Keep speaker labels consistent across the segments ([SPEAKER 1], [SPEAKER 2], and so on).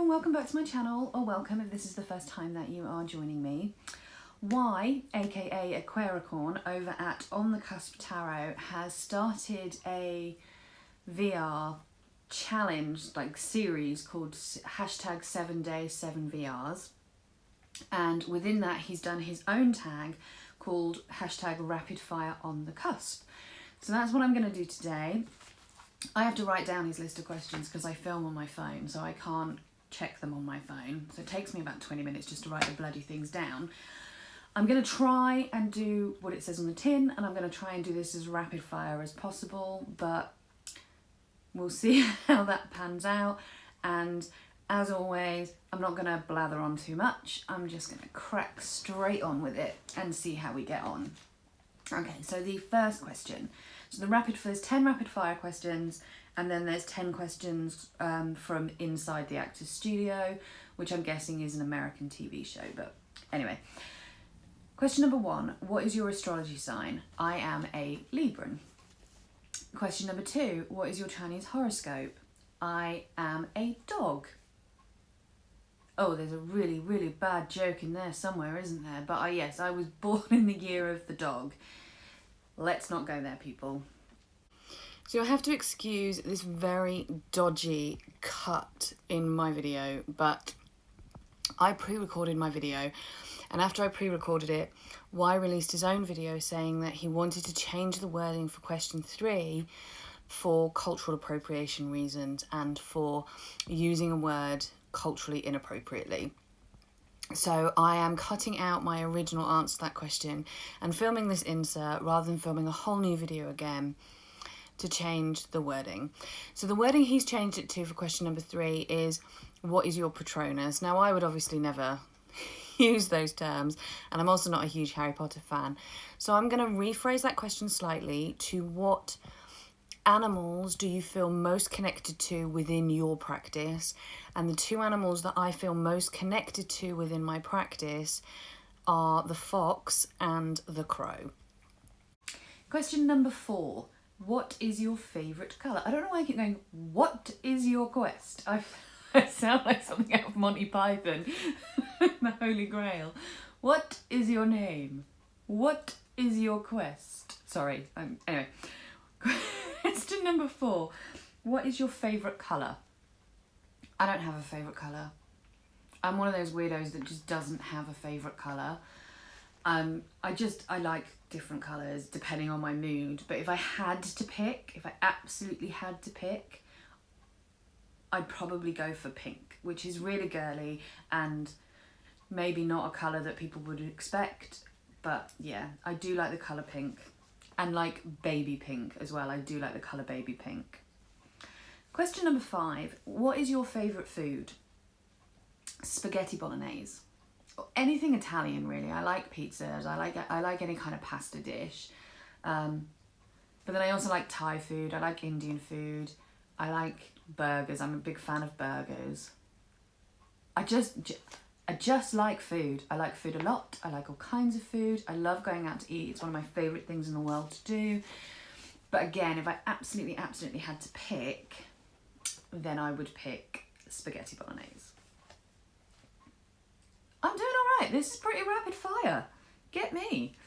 [SPEAKER 1] welcome back to my channel, or welcome if this is the first time that you are joining me. Y, aka Aquaricorn, over at On the Cusp Tarot has started a VR challenge, like series called hashtag 7 days 7 VRs, and within that he's done his own tag called hashtag rapid fire on the cusp. So that's what I'm going to do today. I have to write down his list of questions because I film on my phone, so I can't check them on my phone. So it takes me about 20 minutes just to write the bloody things down. I'm going to try and do what it says on the tin, and I'm going to try and do this as rapid fire as possible, but we'll see how that pans out. And as always, I'm not going to blather on too much. I'm just going to crack straight on with it and see how we get on. Okay, so the first question. So there's 10 rapid fire questions, and then there's 10 questions from inside the actor's studio, which I'm guessing is an American TV show, but anyway. Question number 1, what is your astrology sign? I am a Libran. Question number 2, what is your Chinese horoscope? I am a dog. Oh, there's a really, really bad joke in there somewhere, isn't there? But yes, I was born in the year of the dog. Let's not go there, people. So you'll have to excuse this very dodgy cut in my video, but I pre-recorded my video, and after I pre-recorded it, Y released his own video saying that he wanted to change the wording for question 3 for cultural appropriation reasons and for using a word culturally inappropriately. So I am cutting out my original answer to that question and filming this insert rather than filming a whole new video again to change the wording. So the wording he's changed it to for question number 3 is, what is your Patronus? Now, I would obviously never use those terms, and I'm also not a huge Harry Potter fan. So I'm going to rephrase that question slightly to, what animals do you feel most connected to within your practice? And the 2 animals that I feel most connected to within my practice are the fox and the crow. Question number 4. What is your favourite colour? I don't know why I keep going, what is your quest? I sound like something out of Monty Python, the Holy Grail. What is your name? What is your quest? Sorry, anyway. Question number 4. What is your favourite colour? I don't have a favourite colour. I'm one of those weirdos that just doesn't have a favourite colour. I like different colours depending on my mood, but if I absolutely had to pick, I'd probably go for pink, which is really girly and maybe not a colour that people would expect, but yeah, I do like the colour pink. And like baby pink as well. I do like the colour baby pink. Question number 5. What is your favourite food? Spaghetti bolognese. Or anything Italian, really. I like pizzas. I like any kind of pasta dish. But then I also like Thai food. I like Indian food. I like burgers. I'm a big fan of burgers. I just like food. I like food a lot. I like all kinds of food. I love going out to eat. It's one of my favourite things in the world to do. But again, if I absolutely had to pick, then I would pick spaghetti bolognese. I'm doing all right. This is pretty rapid fire. Get me.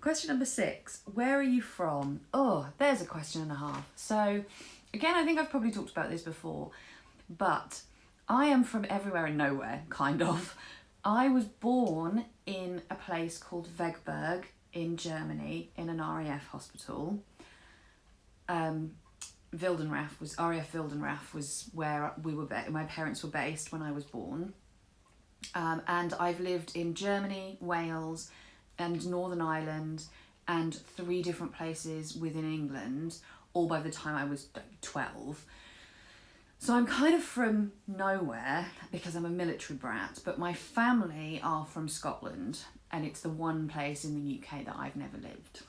[SPEAKER 1] Question number 6. Where are you from? Oh, there's a question and a half. So again, I think I've probably talked about this before, but I am from everywhere and nowhere, kind of. I was born in a place called Wegberg in Germany, in an RAF hospital. RAF Wildenrath was where my parents were based when I was born. And I've lived in Germany, Wales, and Northern Ireland, and 3 different places within England, all by the time I was 12. So I'm kind of from nowhere because I'm a military brat, but my family are from Scotland, and it's the one place in the UK that I've never lived.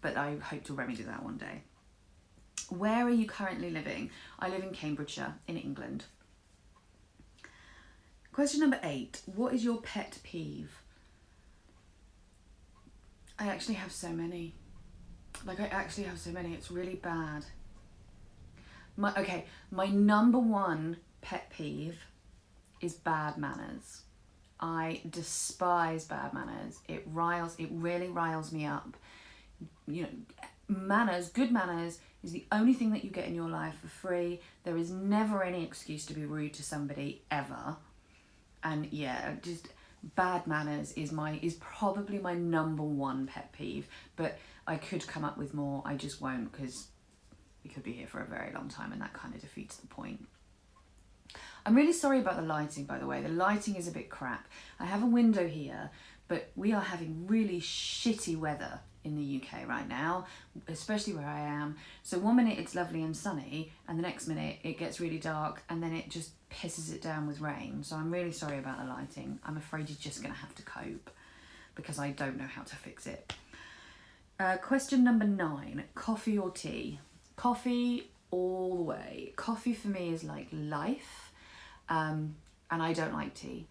[SPEAKER 1] But I hope to remedy that one day. Where are you currently living? I live in Cambridgeshire, in England. Question number 8. What is your pet peeve? I actually have so many. It's really bad. My number 1 pet peeve is bad manners. I despise bad manners. It really riles me up. You know, manners, good manners is the only thing that you get in your life for free. There is never any excuse to be rude to somebody ever. And yeah, just bad manners is probably my number one pet peeve, but I could come up with more. I just won't, because we could be here for a very long time and that kind of defeats the point. I'm really sorry about the lighting, by the way. The lighting is a bit crap. I have a window here, but we are having really shitty weather in the UK right now, especially where I am. So one minute it's lovely and sunny, and the next minute it gets really dark, and then it just pisses it down with rain. So I'm really sorry about the lighting. I'm afraid you're just gonna have to cope, because I don't know how to fix it. Question number 9, coffee or tea? Coffee all the way. Coffee for me is like life. And I don't like tea.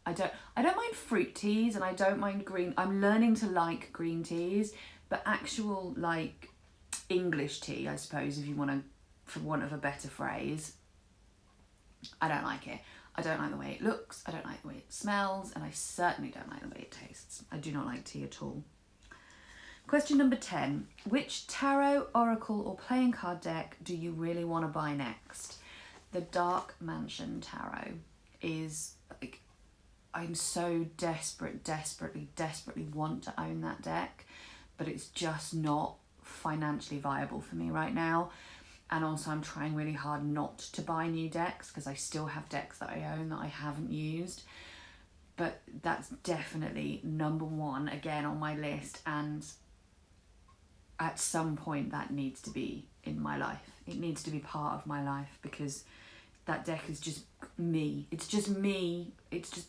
[SPEAKER 1] I don't mind fruit teas, and I don't mind green. I'm learning to like green teas, but actual like English tea, I suppose, if you want to, for want of a better phrase, I don't like it. I don't like the way it looks. I don't like the way it smells, and I certainly don't like the way it tastes. I do not like tea at all. Question number 10. Which tarot, oracle, or playing card deck do you really want to buy next? The Dark Mansion Tarot is like, I'm so desperately want to own that deck, but it's just not financially viable for me right now. And also I'm trying really hard not to buy new decks, because I still have decks that I own that I haven't used. But that's definitely number 1 again on my list, and at some point that needs to be in my life. It needs to be part of my life, because that deck is just me. It's just me. It's just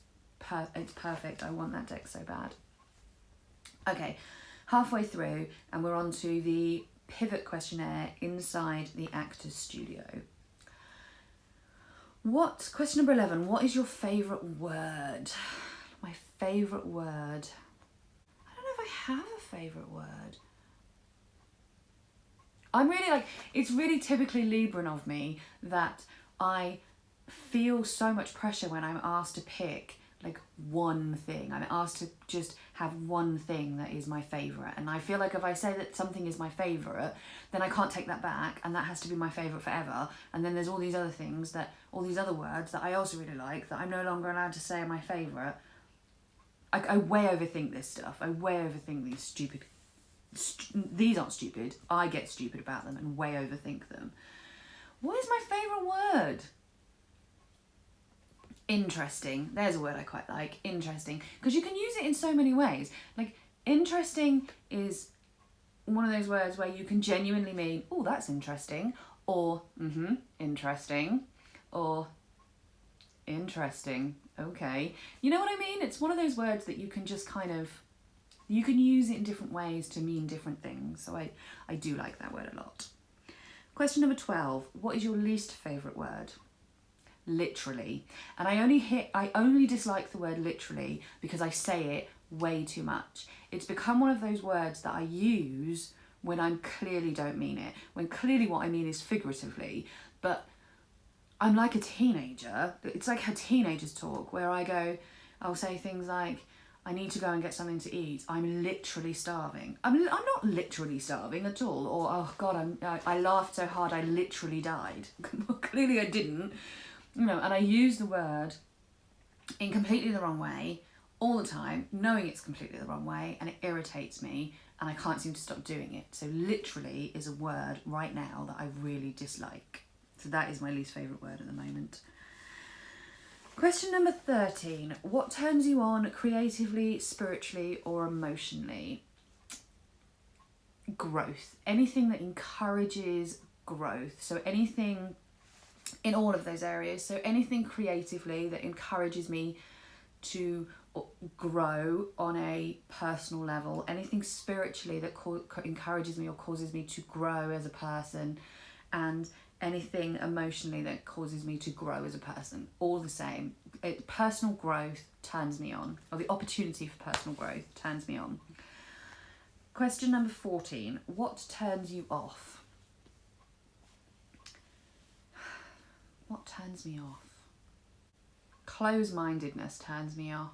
[SPEAKER 1] it's perfect. I want that deck so bad. Okay, halfway through, and we're on to the pivot questionnaire inside the actor's studio. Question number 11, what is your favourite word? My favourite word. I don't know if I have a favourite word. I'm really like, it's really typically Libran of me that I feel so much pressure when I'm asked to pick like one thing. I'm asked to just have one thing that is my favourite, and I feel like if I say that something is my favourite, then I can't take that back, and that has to be my favourite forever. And then there's all these other things, all these other words that I also really like, that I'm no longer allowed to say are my favourite. I way overthink this stuff. I way overthink these stupid these aren't stupid. I get stupid about them and way overthink them. What is my favourite word? Interesting. There's a word I quite like. Interesting. Because you can use it in so many ways. Like, interesting is one of those words where you can genuinely mean, oh, that's interesting. Or, interesting. Or, interesting. Okay. You know what I mean? It's one of those words that you can just kind of, you can use it in different ways to mean different things. So I do like that word a lot. Question number 12. What is your least favourite word? Literally. And I only dislike the word literally because I say it way too much. It's become one of those words that I use when I clearly don't mean it. When clearly what I mean is figuratively. But I'm like a teenager. It's like how teenagers talk, where I'll say things like, I need to go and get something to eat. I'm literally starving. I'm not literally starving at all. Or, oh God, I laughed so hard I literally died. Clearly I didn't. You know, and I use the word in completely the wrong way all the time, knowing it's completely the wrong way, and it irritates me, and I can't seem to stop doing it. So literally is a word right now that I really dislike. So that is my least favourite word at the moment. Question number 13. What turns you on creatively, spiritually, or emotionally? Growth. Anything that encourages growth. So anything in all of those areas. So anything creatively that encourages me to grow on a personal level. Anything spiritually that encourages me or causes me to grow as a person. And anything emotionally that causes me to grow as a person. All the same. Personal growth turns me on. Or the opportunity for personal growth turns me on. Question number 14. What turns you off? What turns me off? close-mindedness turns me off.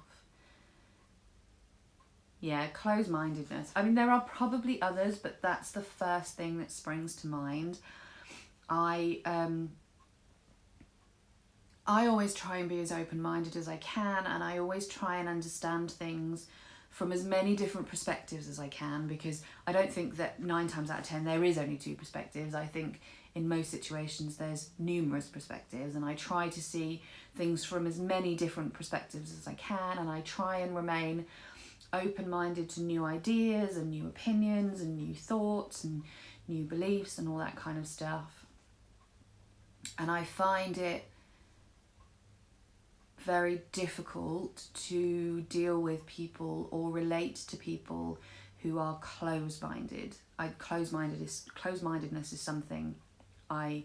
[SPEAKER 1] Yeah, close-mindedness. I mean, there are probably others, but that's the first thing that springs to mind. I always try and be as open-minded as I can, and I always try and understand things from as many different perspectives as I can, because I don't think that 9 times out of 10 there is only 2 perspectives. I think in most situations there's numerous perspectives, and I try to see things from as many different perspectives as I can, and I try and remain open-minded to new ideas and new opinions and new thoughts and new beliefs and all that kind of stuff. And I find it very difficult to deal with people or relate to people who are close-minded. Close-mindedness is something I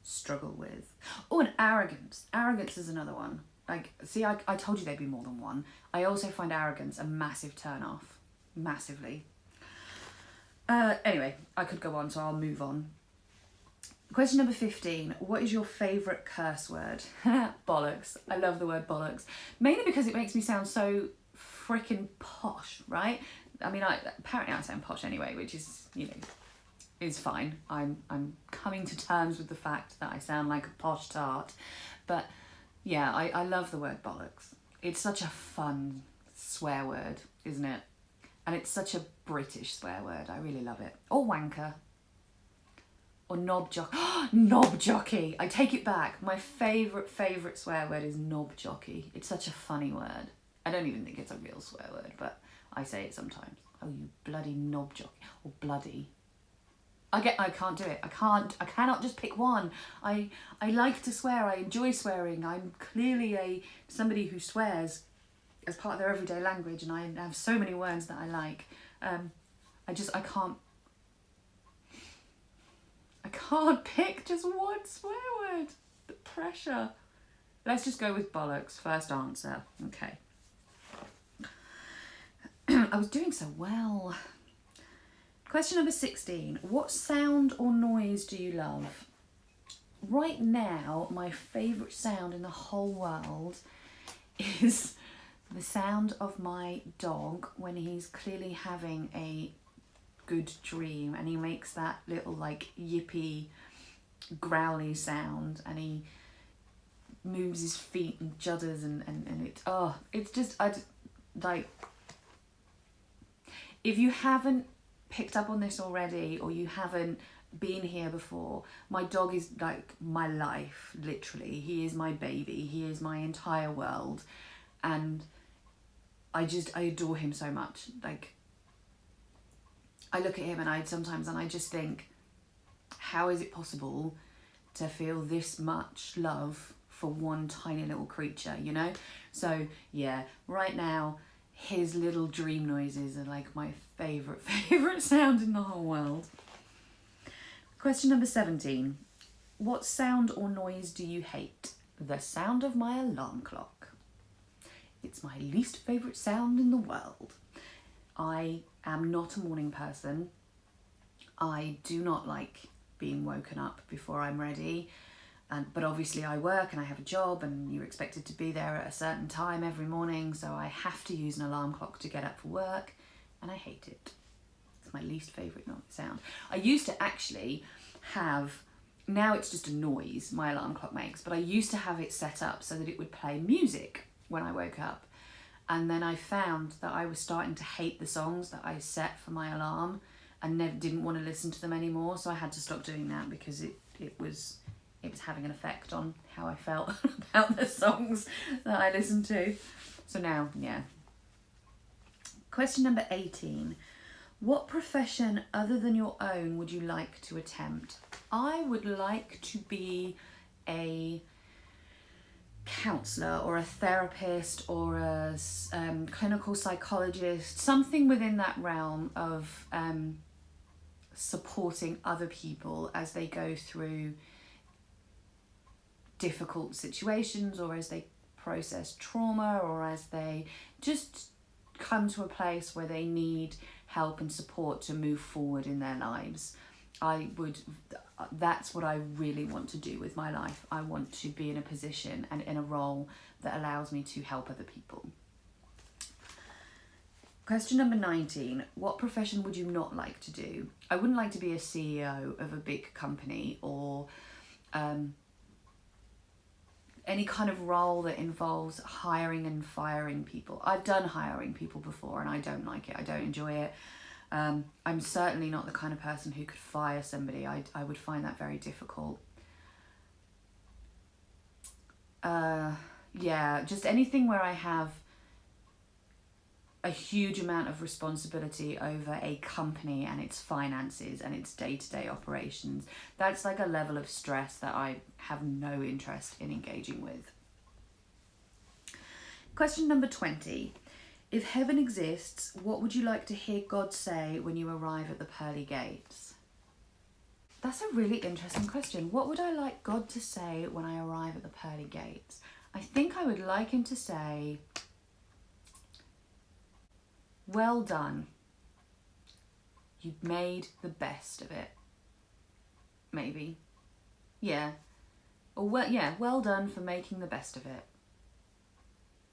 [SPEAKER 1] struggle with. Oh, and arrogance. Arrogance is another one. Like, see, I told you there'd be more than one. I also find arrogance a massive turn-off. Massively. Anyway, I could go on, so I'll move on. Question number 15. What is your favourite curse word? Bollocks. I love the word bollocks. Mainly because it makes me sound so freaking posh, right? I mean, apparently I sound posh anyway, which is, is fine. I'm coming to terms with the fact that I sound like a posh tart. But yeah, I love the word bollocks. It's such a fun swear word, isn't it? And it's such a British swear word. I really love it. Or wanker. Or knob jockey. Knob jockey. I take it back. My favourite swear word is knob jockey. It's such a funny word. I don't even think it's a real swear word, but I say it sometimes. Oh, you bloody knob jockey. Or bloody. I can't do it. I cannot just pick one. I like to swear. I enjoy swearing. I'm clearly somebody who swears as part of their everyday language, and I have so many words that I like. I can't pick just one swear word. The pressure. Let's just go with bollocks. First answer. Okay. I was doing so well. Question number 16. What sound or noise do you love? Right now, my favourite sound in the whole world is the sound of my dog when he's clearly having a good dream, and he makes that little like yippy growly sound, and he moves his feet and judders, and it's just like, if you haven't picked up on this already, or you haven't been here before, my dog is like my life, literally. He is my baby. He is my entire world, and I adore him so much. Like, I look at him and I just think, how is it possible to feel this much love for one tiny little creature, So yeah, right now, his little dream noises are like my favourite sound in the whole world. Question number 17. What sound or noise do you hate? The sound of my alarm clock. It's my least favourite sound in the world. I am not a morning person. I do not like being woken up before I'm ready. But obviously I work and I have a job, and you're expected to be there at a certain time every morning, so I have to use an alarm clock to get up for work, and I hate it. It's my least favourite sound. I used to actually have, now it's just a noise my alarm clock makes, but I used to have it set up so that it would play music when I woke up. And then I found that I was starting to hate the songs that I set for my alarm, and didn't want to listen to them anymore, so I had to stop doing that, because it was having an effect on how I felt about the songs that I listened to. So now, yeah. Question number 18. What profession other than your own would you like to attempt? I would like to be a counsellor or a therapist or a clinical psychologist, something within that realm of supporting other people as they go through difficult situations, or as they process trauma, or as they just come to a place where they need help and support to move forward in their lives. That's what I really want to do with my life. I want to be in a position and in a role that allows me to help other people. Question number 19. What profession would you not like to do? I wouldn't like to be a CEO of a big company or any kind of role that involves hiring and firing people. I've done hiring people before and I don't like it. I don't enjoy it. I'm certainly not the kind of person who could fire somebody. I would find that very difficult. Yeah, just anything where I have a huge amount of responsibility over a company and its finances and its day-to-day operations. That's like a level of stress that I have no interest in engaging with. Question number 20. If heaven exists, what would you like to hear God say when you arrive at the pearly gates? That's a really interesting question. What would I like God to say when I arrive at the pearly gates? I think I would like him to say, well done. You've made the best of it. Maybe. Yeah. Or well done for making the best of it.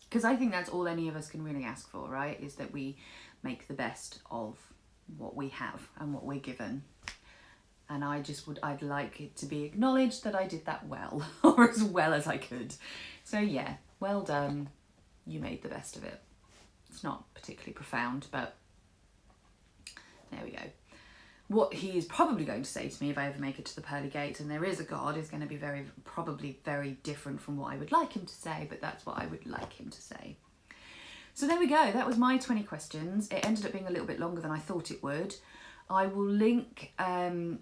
[SPEAKER 1] Because I think that's all any of us can really ask for, right? Is that we make the best of what we have and what we're given. And I'd like it to be acknowledged that I did that well, or as well as I could. So yeah, well done. You made the best of it. It's not particularly profound, but there we go. What he is probably going to say to me if I ever make it to the pearly gates and there is a God is going to be probably very different from what I would like him to say, but that's what I would like him to say. So there we go. That was my 20 questions. It ended up being a little bit longer than I thought it would. I will link on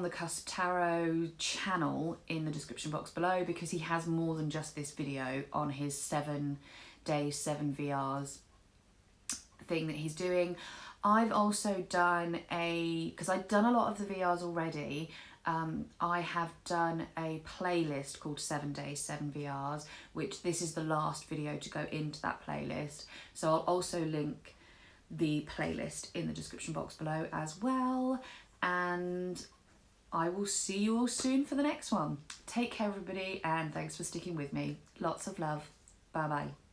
[SPEAKER 1] the Cusp Tarot channel in the description box below, because he has more than just this video on his 7 days, 7 VRs thing that he's doing. I've also done because I've done a lot of the VRs already. I have done a playlist called 7 days, 7 VRs, which this is the last video to go into that playlist. So I'll also link the playlist in the description box below as well. And I will see you all soon for the next one. Take care, everybody, and thanks for sticking with me. Lots of love. Bye-bye.